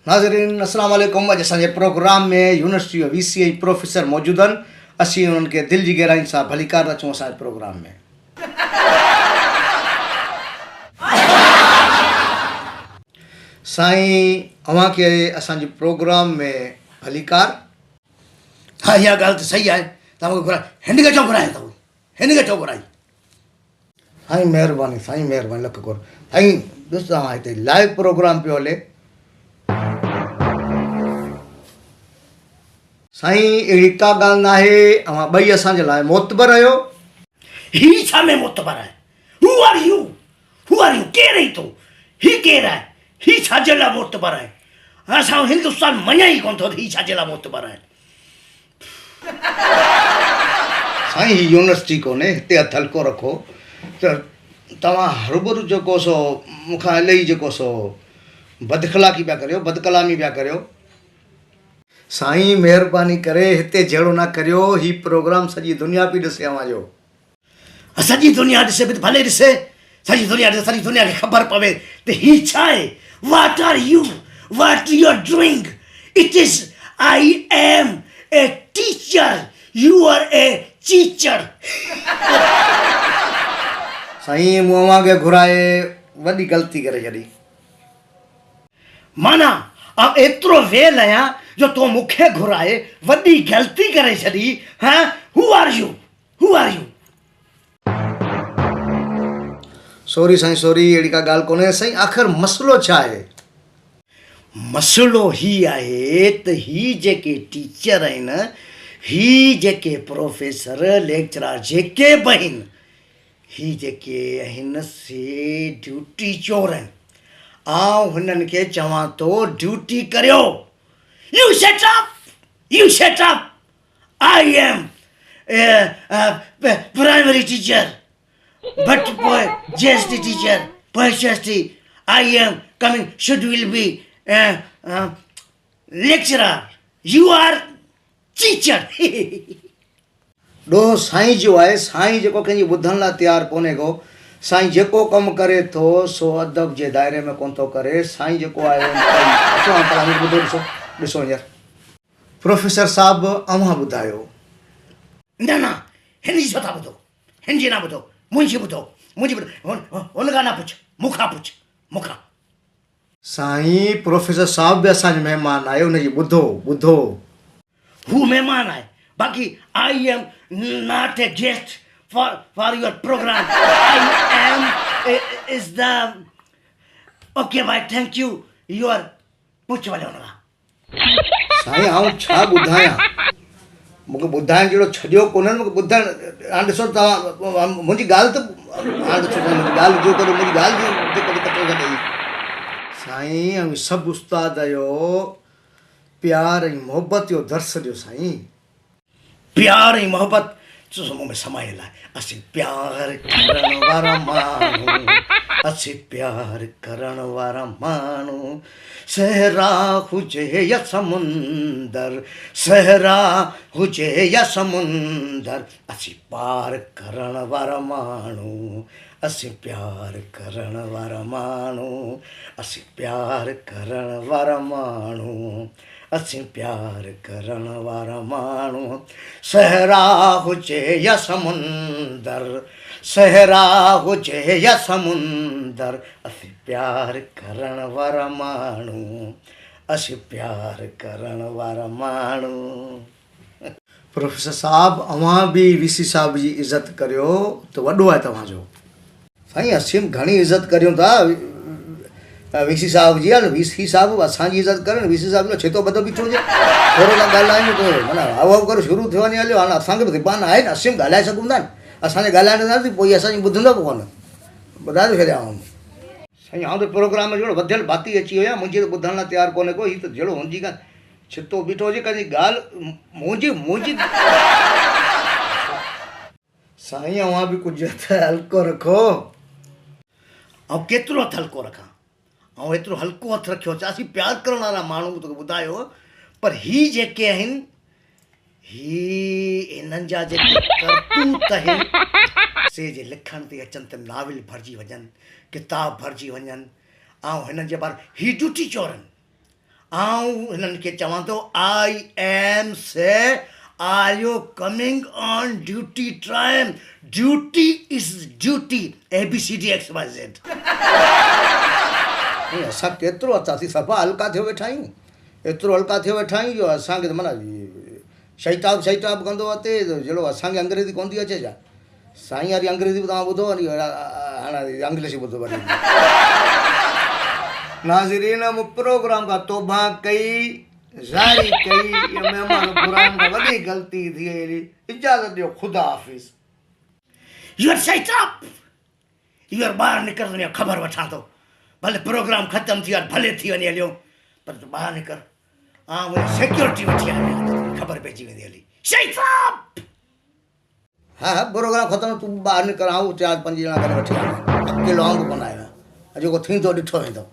नाज़रीन अस्सलाम वालेकुम। अॼु असांजे प्रोग्राम में यूनिवर्सिटी VCI प्रोफेसर मौजूद आहिनि। असीं उन्हनि खे दिलि जी गहराई सां भलीकार था चऊं असांजे प्रोग्राम में। साईं अव्हांखे असांजे प्रोग्राम में भलीकार। हाँ इहा ॻाल्हि त सही आहे। तव्हां मूंखे घुराए हिन खे छो घुरायो अथव? हिन खे छो घुराई? साईं महिरबानी, साईं महिरबानी, लख कोर। साईं ॾिस तव्हां हिते लाइव प्रोग्राम पियो हले। साईं अहिड़ी का ॻाल्हि न आहे, अव्हां ॿई असांजे लाइ मोतबर आहियो। ही छा में मोतबर आहे? Who are U? केरु रही थो? ही केरु आहे? ही छाजे लाइ मोतबर आहे? असां हिंदुस्तान मञा ई कोन थो ही छाजे लाइ मोतबर आहे। साईं ही यूनिवर्सिटी कोन्हे, हिते हथु हल्को रखो। त तव्हां हरूभरू जेको सो मूंखां इलाही जेको सो बदखलाक़ी पिया करियो, बदकलामी पिया करियो। साईं महिरबानी करे हिते जहिड़ो न करियो। ही प्रोग्राम सॼी दुनिया पई ॾिसे अव्हां जो। सॼी दुनिया ॾिसे बि भले ॾिसे, सॼी दुनिया ॾिसे, सॼी दुनिया खे ख़बर पवे त ही छा आहे। What are you? What you are doing? It is I am a teacher, you are a cheater. साईं मूं अव्हांखे घुराए वॾी ग़लती करे छॾी। माना आउं एतिरो वेल आहियां जो तो मूंखे घुराए वॾी ग़लती करे छॾी। हाँ, हू आर यू? सॉरी साईं, सॉरी, अहिड़ी का ॻाल्हि कोन्हे। साईं आख़िर मसइलो छा आहे? मसइलो ही आहे त ही जेके टीचर आहिनि, ही जेके प्रोफेसर लेक्चरर जेके बि आहिनि, ही जेके आहिनि से ड्यूटी चोर आहिनि। आउं हिननि खे चवां थो ड्यूटी करियो। U shirt up. I am primary teacher, but boy JST teacher, boy JST, I am coming, should will be lecturer, you are teacher. ॾो साईं जो आहे, साईं जेको कंहिंजी ॿुधण लाइ तयारु कोन्हे को। साईं जेको कमु करे थो सो अदब जे दायरे में कोन थो करे। साईं जेको आहे ॿुधो, ॾिसो हींअर प्रोफेसर साहिबु अव्हां ॿुधायो। न हिन जी छो था ॿुधो? हिन जी न ॿुधो, मुंहिंजी ॿुधो। हुन खां न पुछ, मूंखां। साईं प्रोफेसर साहिबु बि असांजो महिमान आहे, हुनजी ॿुधो। हू महिमान आहे, बाक़ी I am not a guest for your program. I am is the okay भाई, थैंक यू, यू आर पुछ वञो हुन खां। साईं आउं छा ॿुधायां? मूंखे ॿुधाइण जहिड़ो छॾियो कोन्हे। मूंखे ॿुधाइण, हाणे ॾिसो तव्हां मुंहिंजी ॻाल्हि त हाणे ॾिसो ॻाल्हि जो करो, मुंहिंजी ॻाल्हि जो कटे। साईं सभु उस्ताद जो प्यार ऐं मोहबत जो दर्स ॾियो साईं। प्यार ऐं मोहबत मूं में समायल आहे। असीं प्यार करण वारा माण्हू, असीं प्यार करण वारा माण्हू। सहरा हुजे या समुंदर, सहरा हुजे या समुंदर, असीं पार करण वारा माण्हू, असीं प्यार करण वारा माण्हू, असीं प्यार करण वारा माण्हू, असीं प्यार करण वारा माण्हू। सहरा हुजे या समुंदर, सहरा हुजे या समुंदर, असीं प्यार करण वारा माण्हू, असीं प्यार करण वारा माण्हू। प्रोफेसर साहिबु अव्हां बि VC साहिब जी इज़त करियो त वॾो आहे तव्हांजो। साईं असीं घणी इज़त करियूं था VC साहिब जी। आहे VC साहिबु असांजी इज़त करनि। VC साहिब जो छितो ॿधो बीठो हुजे, थोरो न ॻाल्हायूं त माना हाउ करो शुरू थियो वञे हलियो। हाणे असांखे बि ज़बान आहे न, असीं बि ॻाल्हाए सघूं था न। असांजे ॻाल्हाइण सां पोइ असांजी ॿुधंदो बि कोन। ॿुधाए थो छॾियांव साईं, आउं त प्रोग्राम में जहिड़ो वधियल भाती अची वियो आहे, मुंहिंजी त ॿुधण लाइ तयारु कोन्हे को। हीअ त जहिड़ो हुनजी का छितो बीठो हुजे, कंहिंजी ॻाल्हि मुंहिंजी साईं अव्हां बि कुझु त हल्को रखो। ऐं केतिरो हथु हल्को रखां? ऐं एतिरो हल्को हथु रखियो छा? असीं प्यार करण वारा माण्हू तोखे ॿुधायो। पर ही जेके आहिनि, ही हिननि जा जेके करतूत आहिनि से जे लिखण ते अचनि त नाविल भरिजी वञनि, किताब भरिजी वञनि। ऐं हिननि जे बारे ही ड्यूटी चोर आहिनि। आऊं हिननि खे चवां थो I am say are you coming on duty time duty is duty ABCDXYZ असां केतिरो अचासीं सफ़ा हल्का थियो वेठा आहियूं एतिरो हल्का थियो वेठा आहियूं जो असांखे त माना शैताब कंदो आहे ते जहिड़ो असांखे अंग्रेजी कोन थी अचे छा साईं वारी अंग्रेजी बि तव्हां ॿुधो वरी हाणे इंग्लिश ॿुधो वरी नाज़रीन मूं प्रोग्राम खां तौबा कई ज़ारी कई इहो महिमान घुराइण खां वॾी ग़लती थी वई इजाज़त ॾियो ख़ुदा हाफ़िज़ यूर शैताब यूर ॿाहिरि निकिर ख़बर वठां थो भले प्रोग्राम ख़तमु थी वियो आहे भले थी वञे हलियो पर तूं ॿाहिरि निकर सिक्योरिटी वठी आया ख़बर पइजी वेंदी हली शैताब हा प्रोग्राम ख़तमु तूं ॿाहिरि निकर आऊं 4-5 ॼणा करे वठी आया अकेलो आऊं बि कोन आयो आहियां जेको थींदो ॾिठो वेंदो